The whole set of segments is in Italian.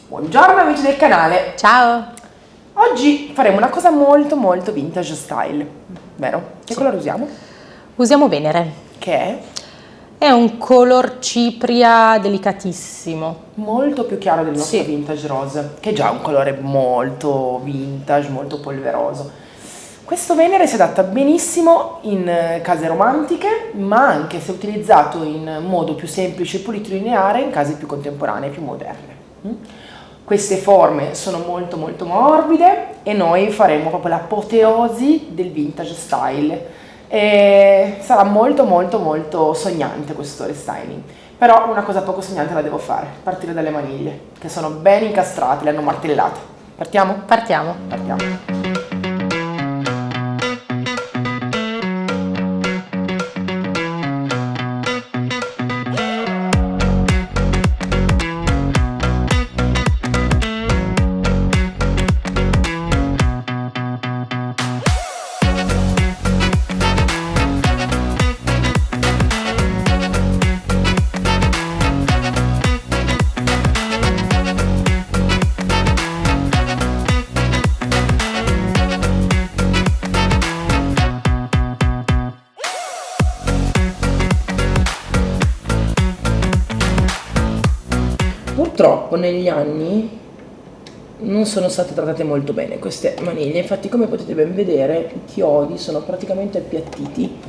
Buongiorno amici del canale! Ciao! Oggi faremo una cosa molto vintage style, vero? Che colore usiamo? Usiamo Venere. Che è? È un color cipria delicatissimo. Molto più chiaro del nostro Sì. vintage rose, che è già un colore molto vintage, molto polveroso. Questo Venere si adatta benissimo in case romantiche, ma anche se utilizzato in modo più semplice e pulito lineare in case più contemporanee, più moderne. Queste forme sono molto morbide e noi faremo proprio l'apoteosi del vintage style. E sarà molto sognante questo restyling. Però una cosa poco sognante la devo fare, partire dalle maniglie, che sono ben incastrate, le hanno martellate. Partiamo? Partiamo. Partiamo. Purtroppo negli anni non sono state trattate molto bene queste maniglie, infatti come potete ben vedere i chiodi sono praticamente appiattiti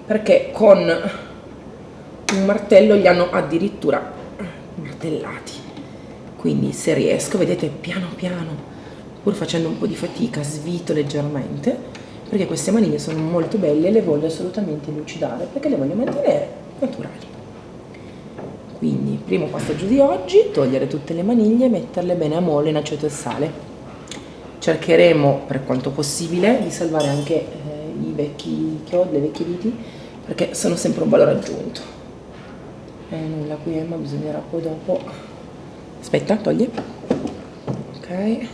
perché con un martello li hanno addirittura martellati. Quindi se riesco, vedete, piano pur facendo un po' di fatica, svito leggermente perché queste maniglie sono molto belle e le voglio assolutamente lucidare perché le voglio mantenere naturali. Quindi il primo passaggio di oggi, togliere tutte le maniglie e metterle bene a mole in aceto e sale. Cercheremo per quanto possibile di salvare anche i vecchi chiodi, le vecchie viti, perché sono sempre un valore aggiunto. Nulla qui ma bisognerà poi dopo. Aspetta, togli. Ok.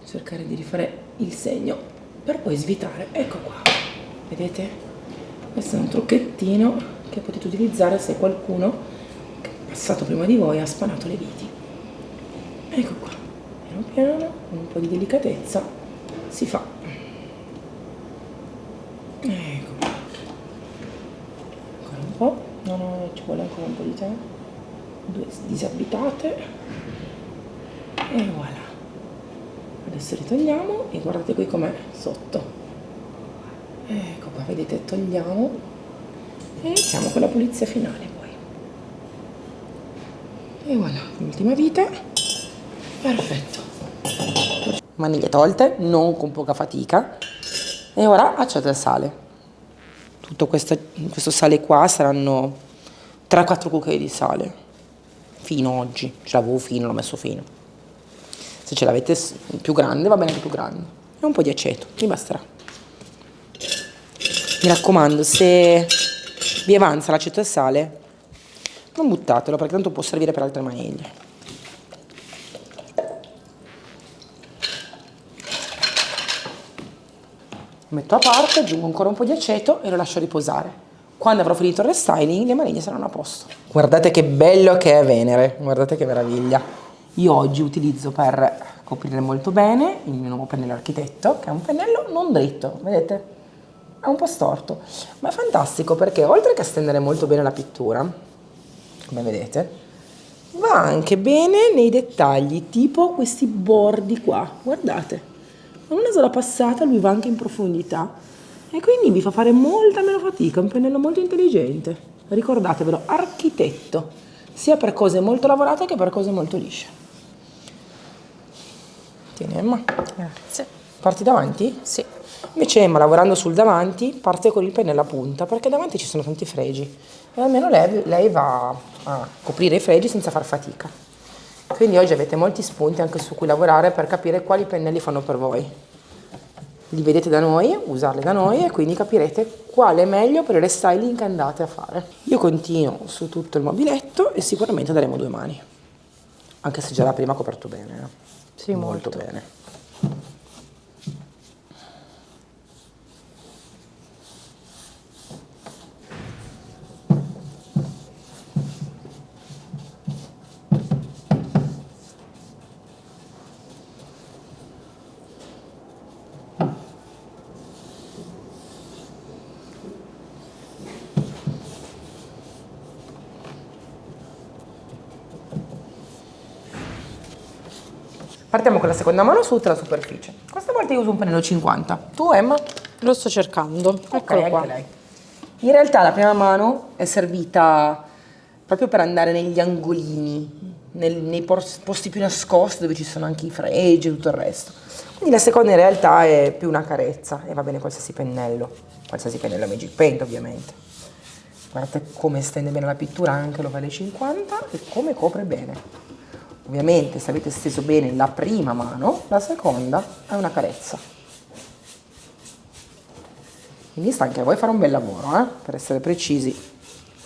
Cercare di rifare il segno per poi svitare. Ecco qua. Vedete? Questo è un trucchettino che potete utilizzare se qualcuno che è passato prima di voi ha spanato le viti. Ecco qua, piano, con un po' di delicatezza si fa. Ecco qua. Ancora un po', no, ci vuole ancora un po' di tempo. Due disabbitate. E voilà. Adesso ritogliamo e guardate qui com'è sotto. Ecco qua, vedete, togliamo e iniziamo con la pulizia finale poi. E voilà, l'ultima vite. Perfetto. Maniglie tolte, non con poca fatica. E ora aceto e sale. Tutto questo sale qua saranno 3-4 cucchiai di sale. Fino oggi, ce l'avevo fino, l'ho messo fino. Se ce l'avete più grande, va bene anche più grande. E un po' di aceto, mi basterà. Mi raccomando, se vi avanza l'aceto e sale, non buttatelo perché tanto può servire per altre maniglie. Metto a parte, aggiungo ancora un po' di aceto e lo lascio riposare. Quando avrò finito il restyling, le maniglie saranno a posto. Guardate che bello che è Venere, guardate che meraviglia. Io oggi utilizzo per coprire molto bene il mio nuovo pennello architetto, che è un pennello non dritto, vedete? È un po' storto, ma è fantastico perché oltre che a stendere molto bene la pittura, come vedete, va anche bene nei dettagli, tipo questi bordi qua, guardate, con una sola passata lui va anche in profondità e quindi vi fa fare molta meno fatica, è un pennello molto intelligente, ricordatevelo, architetto, sia per cose molto lavorate che per cose molto lisce. Tieni Emma. Grazie. Parti davanti? Sì. Invece Emma, lavorando sul davanti, parte con il pennello a punta perché davanti ci sono tanti fregi e almeno lei va a coprire i fregi senza far fatica. Quindi oggi avete molti spunti anche su cui lavorare per capire quali pennelli fanno per voi. Li vedete da noi, usarli da noi e quindi capirete quale è meglio per il restyling che andate a fare. Io continuo su tutto il mobiletto e sicuramente daremo 2 mani, anche se già la prima ha coperto bene. Sì, molto bene. Partiamo con la seconda mano su tutta la superficie. Questa volta io uso un pennello 50. Tu, Emma? Lo sto cercando. Eccolo anche qua. lei. In realtà la prima mano è servita proprio per andare negli angolini, nei posti più nascosti dove ci sono anche i fregi e tutto il resto. Quindi la seconda in realtà è più una carezza e va bene qualsiasi pennello Magic Paint ovviamente. Guardate come stende bene la pittura anche l'ovale 50 e come copre bene. Ovviamente se avete steso bene la prima mano, la seconda è una carezza. Quindi sta anche a voi fare un bel lavoro, per essere precisi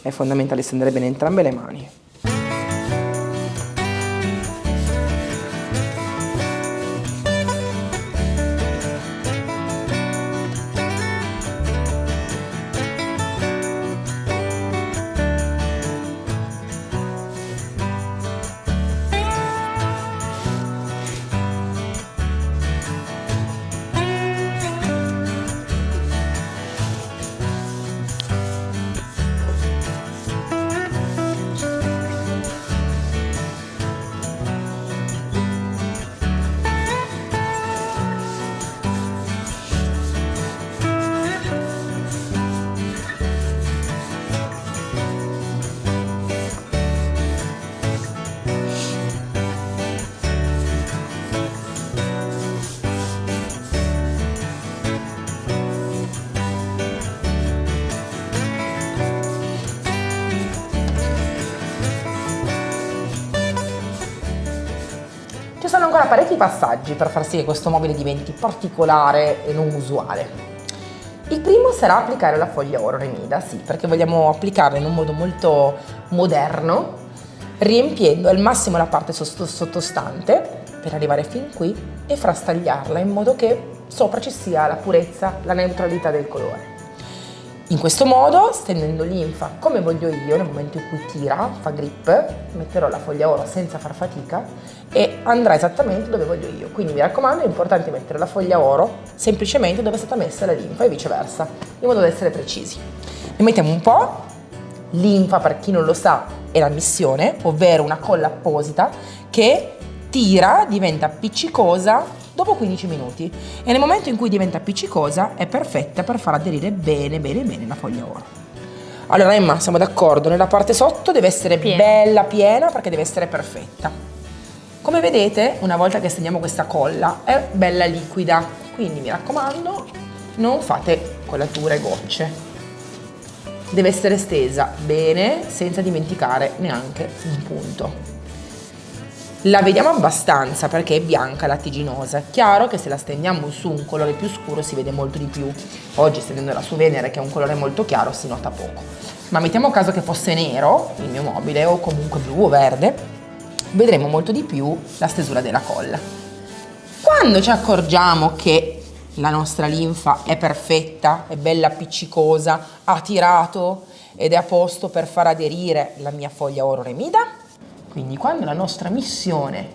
è fondamentale stendere bene entrambe le mani. Ci sono ancora parecchi passaggi per far sì che questo mobile diventi particolare e non usuale. Il primo sarà applicare la foglia oro Remida, sì, perché vogliamo applicarla in un modo molto moderno, riempiendo al massimo la parte sottostante per arrivare fin qui e frastagliarla in modo che sopra ci sia la purezza, la neutralità del colore. In questo modo, stendendo linfa come voglio io, nel momento in cui tira, fa grip, metterò la foglia oro senza far fatica e andrà esattamente dove voglio io. Quindi mi raccomando, è importante mettere la foglia oro semplicemente dove è stata messa la linfa e viceversa, in modo da essere precisi. Ne mettiamo un po'. Linfa, per chi non lo sa, è la missione, ovvero una colla apposita che tira, diventa appiccicosa dopo 15 minuti e nel momento in cui diventa appiccicosa è perfetta per far aderire bene la foglia oro. Allora Emma, siamo d'accordo, nella parte sotto deve essere bella piena perché deve essere perfetta. Come vedete, una volta che stendiamo questa colla è bella liquida, quindi mi raccomando non fate collature gocce. Deve essere stesa bene senza dimenticare neanche un punto. La vediamo abbastanza perché è bianca, lattiginosa. È chiaro che se la stendiamo su un colore più scuro si vede molto di più. Oggi stendendola su Venere, che è un colore molto chiaro, si nota poco. Ma mettiamo caso che fosse nero il mio mobile o comunque blu o verde, vedremo molto di più la stesura della colla. Quando ci accorgiamo che la nostra linfa è perfetta, è bella appiccicosa, ha tirato ed è a posto per far aderire la mia foglia oro Remida, quindi quando la nostra missione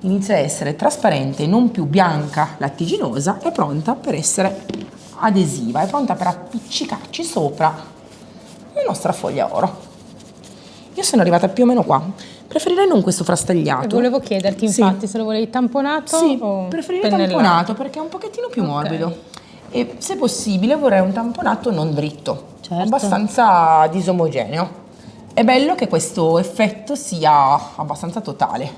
inizia a essere trasparente e non più bianca, lattiginosa, è pronta per essere adesiva, è pronta per appiccicarci sopra la nostra foglia oro. Io sono arrivata più o meno qua. Preferirei non questo frastagliato. Volevo chiederti infatti se lo volevi tamponato o preferirei tamponato perché è un pochettino più morbido. E se possibile vorrei un tamponato non dritto, abbastanza disomogeneo. È bello che questo effetto sia abbastanza totale,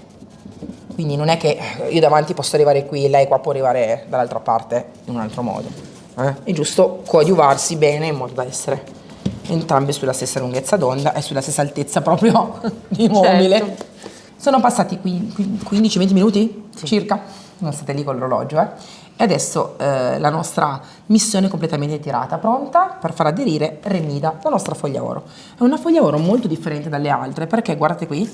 quindi non è che io davanti posso arrivare qui e lei qua può arrivare dall'altra parte in un altro modo. È giusto coadiuvarsi bene in modo da essere entrambe sulla stessa lunghezza d'onda e sulla stessa altezza proprio di mobile. Certo. Sono passati 15-20 minuti circa, non state lì con l'orologio, E adesso la nostra missione è completamente tirata, pronta per far aderire Remida, la nostra foglia oro. È una foglia oro molto differente dalle altre perché, guardate qui,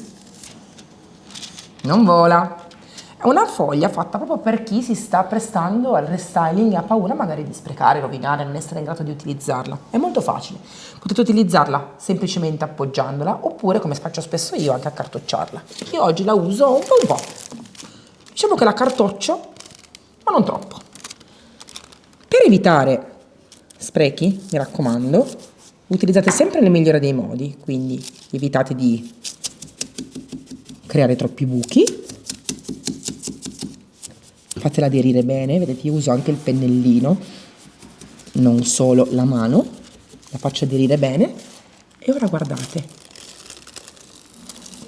non vola. È una foglia fatta proprio per chi si sta prestando al restyling e ha paura magari di sprecare, rovinare, non essere in grado di utilizzarla. È molto facile, potete utilizzarla semplicemente appoggiandola oppure, come faccio spesso io, anche accartocciarla. Io oggi la uso un po'. Diciamo che la cartoccio, ma non troppo. Per evitare sprechi, mi raccomando, utilizzate sempre nel migliore dei modi, quindi evitate di creare troppi buchi fatela aderire bene, vedete io uso anche il pennellino, non solo la mano, la faccio aderire bene e ora guardate,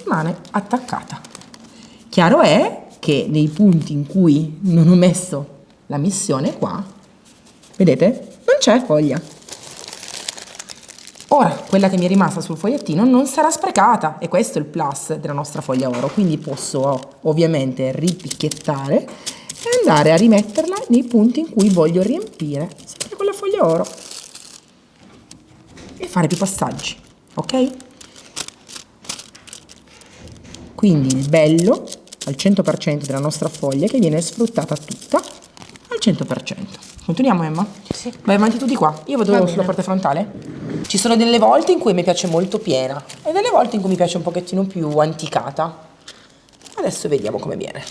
rimane attaccata. Chiaro è che nei punti in cui non ho messo la missione qua, vedete, non c'è foglia. Ora, quella che mi è rimasta sul fogliettino non sarà sprecata e questo è il plus della nostra foglia oro, quindi posso ovviamente ripicchiettare e andare a rimetterla nei punti in cui voglio riempire sempre con la foglia oro e fare più passaggi, ok? Quindi il bello al 100% della nostra foglia che viene sfruttata tutta al 100%. Continuiamo, Emma? Sì. Vai avanti tu di qua, io vado sulla parte frontale. Ci sono delle volte in cui mi piace molto piena e delle volte in cui mi piace un pochettino più anticata. Adesso vediamo come viene.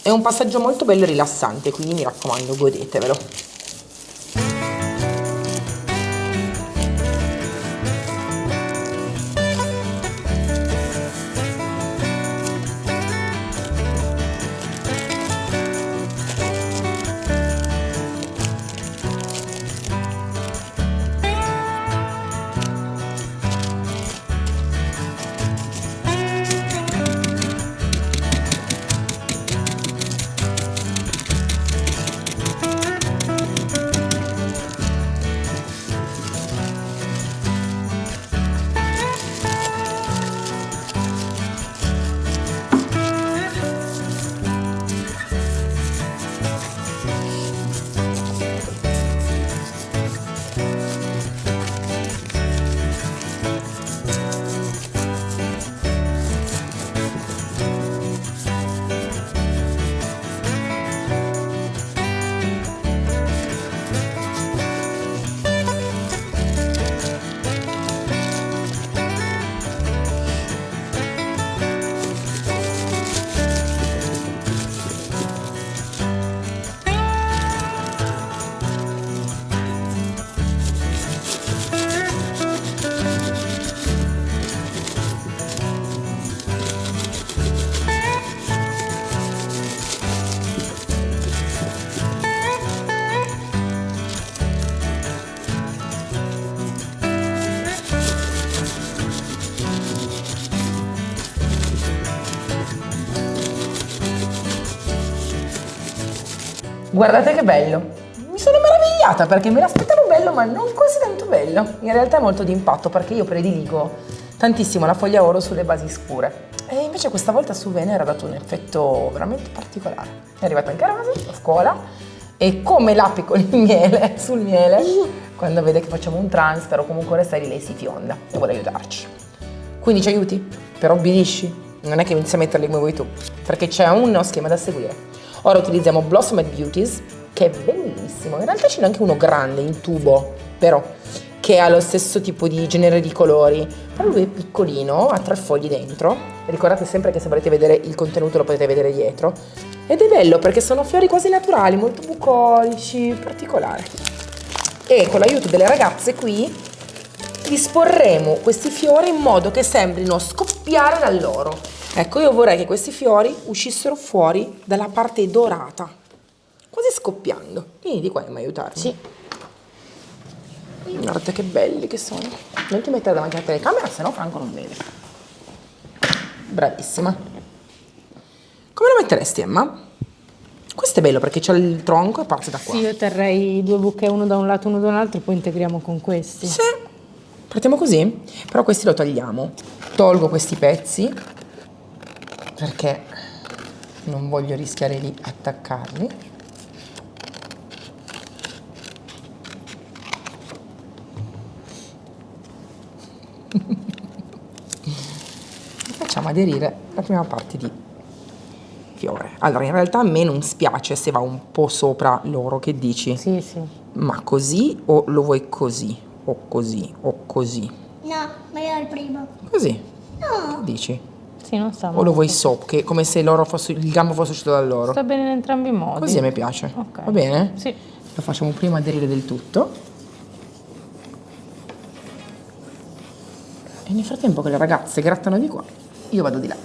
È un passaggio molto bello e rilassante, quindi mi raccomando, godetevelo. Guardate che bello, mi sono meravigliata perché me l'aspettavo bello ma non così tanto bello. In realtà è molto d'impatto perché io prediligo tantissimo la foglia oro sulle basi scure e invece questa volta su Venere ha dato un effetto veramente particolare. È arrivata anche a casa, a scuola, e come l'api con il miele, sul miele, quando vede che facciamo un transfer o comunque restare, lei si fionda e vuole aiutarci. Quindi ci aiuti, però obbedisci, non è che inizi a metterli come vuoi tu, perché c'è uno schema da seguire. Ora utilizziamo Blossom Beauties, che è bellissimo, in realtà ce n'è anche uno grande in tubo, però, che ha lo stesso tipo di genere di colori, però lui è piccolino, ha 3 fogli dentro, ricordate sempre che se volete vedere il contenuto lo potete vedere dietro, ed è bello perché sono fiori quasi naturali, molto bucolici, particolari. E con l'aiuto delle ragazze qui disporremo questi fiori in modo che sembrino scoppiare dall'oro. Ecco, io vorrei che questi fiori uscissero fuori dalla parte dorata, quasi scoppiando. Vieni di qua a aiutarmi. Sì. Guardate che belli che sono. Non ti mettere davanti alla telecamera, sennò Franco non vede. Bravissima. Come lo metteresti, Emma? Questo è bello perché c'è il tronco e parte da qua. Sì, io terrei 2 bouquet, uno da un lato, uno da un altro, e poi integriamo con questi. Sì. Partiamo così, però questi lo togliamo. Tolgo questi pezzi perché non voglio rischiare di attaccarli. Facciamo aderire la prima parte di fiore. Allora, in realtà a me non spiace se va un po' sopra l'oro, che dici? Sì, sì. Ma così o lo vuoi così? O così? O così? No, meglio il primo. Così? No. Che dici? Sì, non sta male. O lo vuoi sopra, che come se l'oro fosse, il gambo fosse uscito dall'oro? Sta bene in entrambi i modi. Così a me piace. Ok. Va bene? Sì. Lo facciamo prima aderire del tutto. E nel frattempo che le ragazze grattano di qua, io vado di là.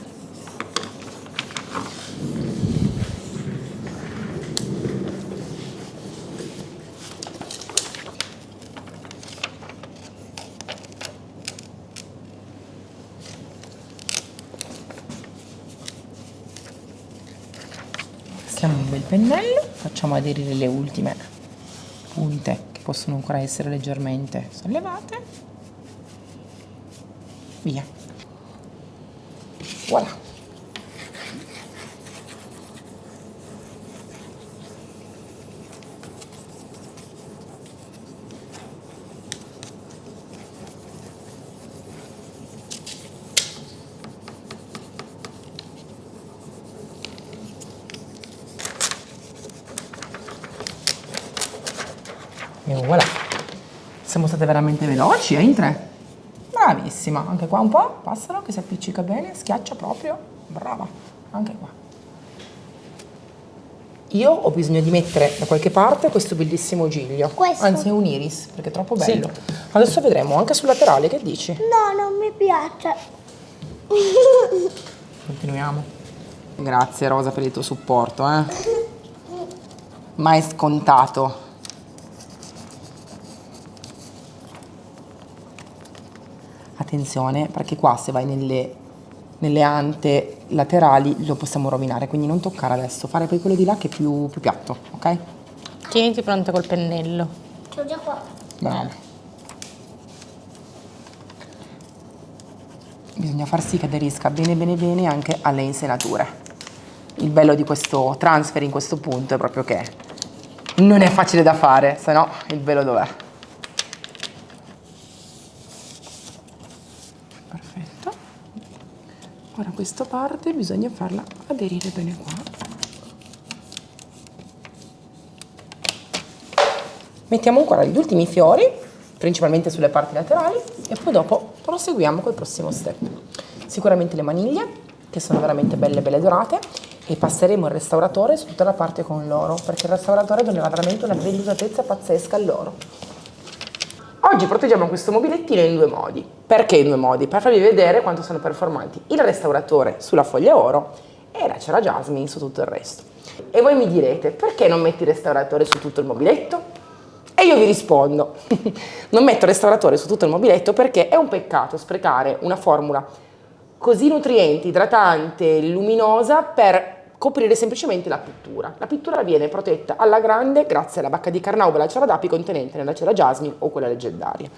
Mettiamo un bel pennello, facciamo aderire le ultime punte che possono ancora essere leggermente sollevate. Via. Voilà. E voilà, siamo state veramente veloci, in 3. Bravissima, anche qua un po', passalo che si appiccica bene, schiaccia proprio, brava, anche qua. Io ho bisogno di mettere da qualche parte questo bellissimo giglio, Questo? anzi è un iris, perché è troppo bello. Adesso vedremo anche sul laterale, che dici? No, non mi piace. Continuiamo. Grazie Rosa per il tuo supporto, mai scontato. Attenzione, perché qua se vai nelle ante laterali lo possiamo rovinare, quindi non toccare adesso, fare poi quello di là che è più piatto, ok? Tieniti pronta col pennello. Sono già qua. Bravo. Bisogna far sì che aderisca bene bene bene anche alle insenature. Il bello di questo transfer in questo punto è proprio che non è facile da fare, se no il bello dov'è? Perfetto. Ora questa parte bisogna farla aderire bene qua. Mettiamo ancora gli ultimi fiori, principalmente sulle parti laterali, e poi dopo proseguiamo col prossimo step. Sicuramente le maniglie, che sono veramente belle belle dorate, e passeremo il restauratore su tutta la parte con l'oro, perché il restauratore donerà veramente una vellusatezza pazzesca all'oro. Oggi proteggiamo questo mobilettino in 2 modi. Perché in 2 modi? Per farvi vedere quanto sono performanti il restauratore sulla foglia oro e la cera jasmine su tutto il resto. E voi mi direte, perché non metti il restauratore su tutto il mobiletto? E io vi rispondo, non metto il restauratore su tutto il mobiletto perché è un peccato sprecare una formula così nutriente, idratante, luminosa per coprire semplicemente la pittura. La pittura viene protetta alla grande grazie alla bacca di carnauba e alla cera d'api contenente nella cera jasmine o quella leggendaria.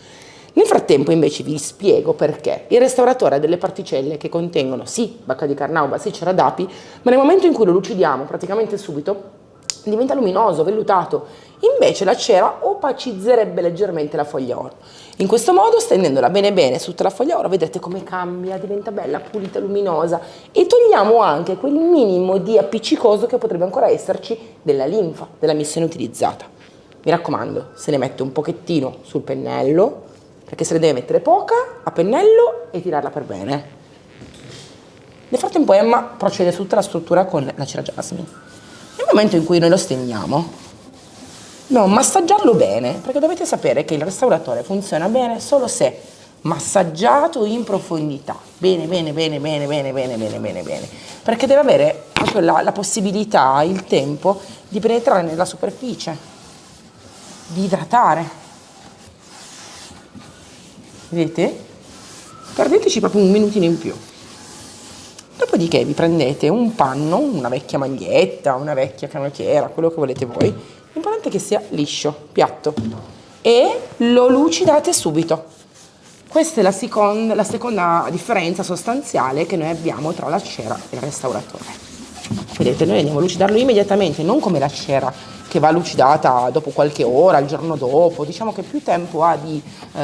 Nel frattempo invece vi spiego perché il restauratore ha delle particelle che contengono sì bacca di carnauba, sì cera d'api, ma nel momento in cui lo lucidiamo praticamente subito diventa luminoso, vellutato. Invece la cera opacizzerebbe leggermente la foglia oro. In questo modo, stendendola bene bene su tutta la foglia oro, vedete come cambia, diventa bella, pulita, luminosa, e togliamo anche quel minimo di appiccicoso che potrebbe ancora esserci della linfa, della missione utilizzata. Mi raccomando, se ne mette un pochettino sul pennello, perché se ne deve mettere poca a pennello e tirarla per bene. Nel frattempo Emma procede su tutta la struttura con la cera jasmine. Nel momento in cui noi lo stendiamo, dobbiamo massaggiarlo bene, perché dovete sapere che il restauratore funziona bene solo se massaggiato in profondità. Bene, bene, bene, bene, bene, bene, bene, bene, bene. Perché deve avere proprio la possibilità, il tempo di penetrare nella superficie, di idratare. Vedete? Perdeteci proprio un minutino in più. Dopodiché vi prendete un panno, una vecchia maglietta, una vecchia canottiera, quello che volete voi. L'importante è che sia liscio, piatto, e lo lucidate subito. Questa è la seconda differenza sostanziale che noi abbiamo tra la cera e il restauratore. Vedete, noi andiamo a lucidarlo immediatamente, non come la cera che va lucidata dopo qualche ora, il giorno dopo. Diciamo che più tempo ha di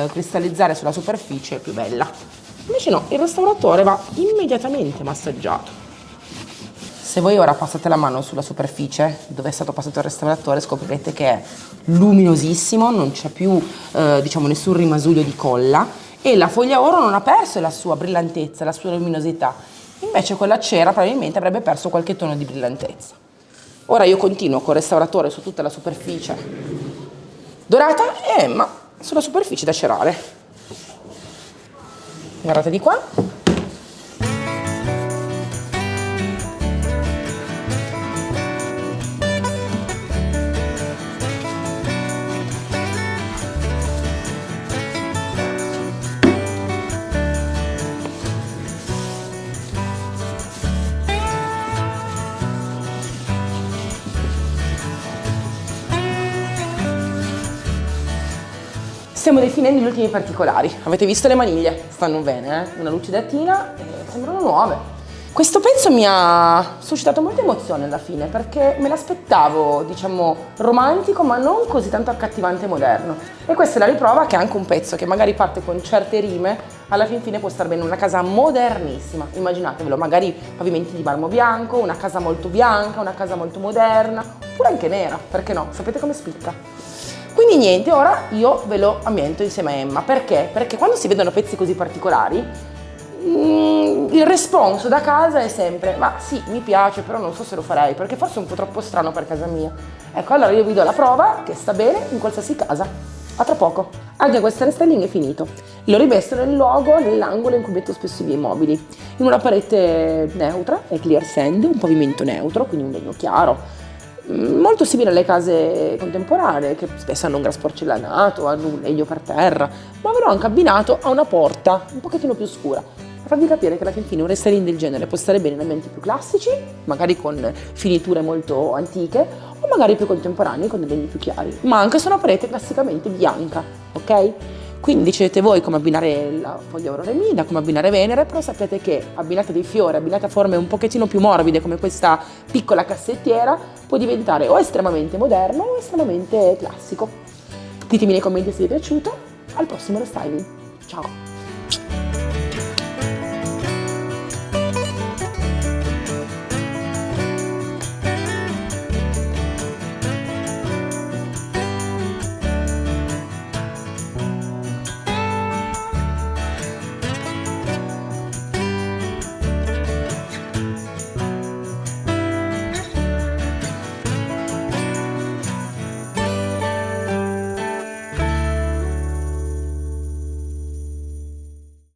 cristallizzare sulla superficie, più bella. Invece no, il restauratore va immediatamente massaggiato. Se voi ora passate la mano sulla superficie dove è stato passato il restauratore, scoprirete che è luminosissimo, non c'è più diciamo nessun rimasuglio di colla, e la foglia oro non ha perso la sua brillantezza, la sua luminosità. Invece con la cera probabilmente avrebbe perso qualche tono di brillantezza. Ora io continuo col restauratore su tutta la superficie dorata e Emma sulla superficie da cerare. Guardate di qua. Stiamo definendo gli ultimi particolari. Avete visto le maniglie? Stanno bene, eh? Una lucidatina e sembrano nuove. Questo pezzo mi ha suscitato molta emozione alla fine perché me l'aspettavo, diciamo, romantico ma non così tanto accattivante e moderno. E questa è la riprova che anche un pezzo che magari parte con certe rime, alla fin fine può star bene in una casa modernissima. Immaginatevelo, magari pavimenti di marmo bianco, una casa molto bianca, una casa molto moderna, oppure anche nera, perché no? Sapete come spicca? Quindi niente, ora io ve lo ambiento insieme a Emma. Perché? Perché quando si vedono pezzi così particolari, il responso da casa è sempre ma sì, mi piace, però non so se lo farei perché forse è un po' troppo strano per casa mia. Ecco, allora io vi do la prova che sta bene in qualsiasi casa. A tra poco. Anche questo restyling è finito. Lo rivesto nel logo, nell'angolo in cui metto spesso i miei mobili, in una parete neutra, è clear sand, un pavimento neutro, quindi un legno chiaro, molto simile alle case contemporanee che spesso hanno un gas porcellanato, hanno un legno per terra, ma ve l'ho anche abbinato a una porta un pochettino più scura, per farvi capire che alla fin fine un restyling del genere può stare bene in ambienti più classici, magari con finiture molto antiche, o magari più contemporanei con dei legni più chiari, ma anche su una parete classicamente bianca, ok? Quindi decidete voi come abbinare la foglia Aurora Emida, come abbinare Venere, però sapete che abbinate dei fiori, abbinate a forme un pochettino più morbide come questa piccola cassettiera, può diventare o estremamente moderno o estremamente classico. Ditemi nei commenti se vi è piaciuto, al prossimo restyling. Ciao!